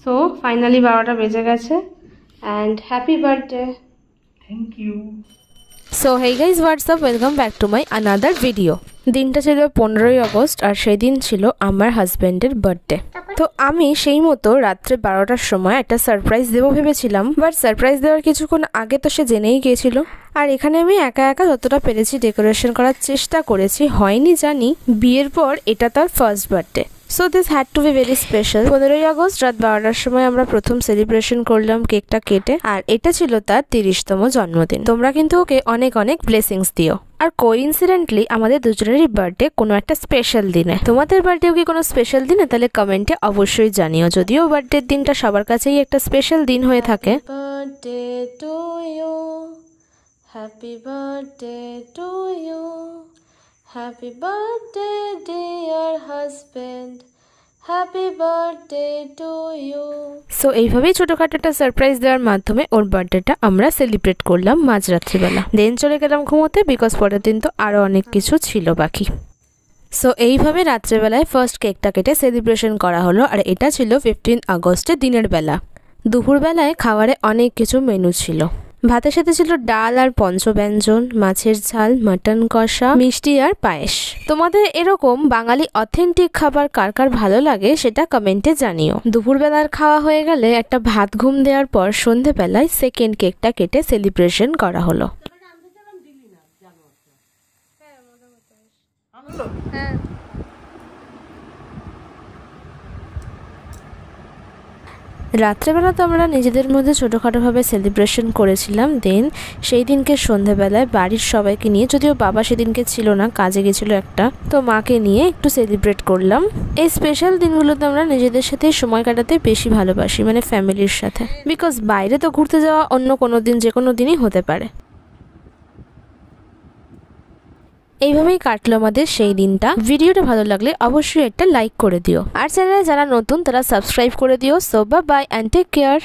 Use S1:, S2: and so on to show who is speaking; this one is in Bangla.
S1: সো ফাইনালি 12টা বেজে গেছে and happy birthday.
S2: Thank you.
S1: So hey guys, what's up, welcome back to my another video. দিনটা ছিল 15ই আগস্ট আর সেই দিন ছিল আমার হাজব্যান্ডের বার্থডে। তো আমি সেই মতো রাত্রে 12টার সময় একটা সারপ্রাইজ দেবো ভেবেছিলাম, বাট সারপ্রাইজ দেওয়ার কিছুক্ষণ আগে তো সে জেনেই গিয়েছিল। আর এখানে আমি একা একা যতটা পেরেছি ডেকোরেশন করার চেষ্টা করেছি, হয়নি জানি। বিয়ের পর এটা তার first birthday, so this had to be very special. 15ই আগস্ট রাত 12টার সময় আমরা প্রথম সেলিব্রেশন করলাম কেকটা কেটে, আর এটা ছিল তার 30তম জন্মদিন। তোমরা কিন্তু ওকে অনেক অনেক ব্লেসিংস দিও। আর কোইন্সিডেন্টলি আমাদের দুজনেরই বার্থডে কোনো একটা স্পেশাল দিনে। তোমাদের বার্থডেও কি কোনো স্পেশাল দিনে? তাহলে কমেন্টে অবশ্যই জানিও। যদিও বার্থডের দিনটা সবার কাছেই একটা স্পেশাল দিন হয়ে থাকে। Birthday to you, happy birthday to you, happy birthday dear husband, happy birthday to you. So এইভাবেই ছোটখাটো একটা সারপ্রাইজ দেওয়ার মাধ্যমে ওর বার্থডেটা আমরা সেলিব্রেট করলাম মাঝরাত্রিবেলা। দেন চলে গেলাম ঘুমোতে, বিকজ পরের দিন তো আরও অনেক কিছু ছিল বাকি। সো এইভাবে রাত্রেবেলায় ফার্স্ট কেকটা কেটে সেলিব্রেশন করা হলো। আর এটা ছিল 15 আগস্টের দিনের বেলা। দুপুরবেলায় খাবারে অনেক কিছু মেনু ছিল। ভাতের সাথে ছিল ডাল আর পঞ্চব্যঞ্জন, মাছের ঝাল, মাটন কষা, মিষ্টি আর পায়েস। তোমাদের এরকম বাঙালি অথেন্টিক খাবার কার কার ভালো লাগে সেটা কমেন্টে জানিও। দুপুরবেলার খাওয়া হয়ে গেলে একটা ভাত ঘুম দেওয়ার পর সন্ধেবেলায় সেকেন্ড কেকটা কেটে সেলিব্রেশন করা হলো। রাত্রেবেলা তো আমরা নিজেদের মধ্যে ছোটোখাটোভাবে সেলিব্রেশন করেছিলাম। দেন সেই দিনকে সন্ধ্যাবেলায় বাড়ির সবাইকে নিয়ে, যদিও বাবা সেদিনকে ছিল না, কাজে গেছিলো একটা, তো মাকে নিয়ে একটু সেলিব্রেট করলাম। এই স্পেশাল দিনগুলোতে আমরা নিজেদের সাথে সময় কাটাতে বেশি ভালোবাসি, মানে ফ্যামিলির সাথে, বিকজ বাইরে তো ঘুরতে যাওয়া অন্য কোনো দিন যে কোনো দিনই হতে পারে। এইভাবেই কাটলো আমাদের সেই দিনটা। ভিডিওটা ভালো লাগলে অবশ্যই একটা লাইক করে দিও, আর চ্যানেলে যারা নতুন তারা সাবস্ক্রাইব করে দিও। So bye bye and take care.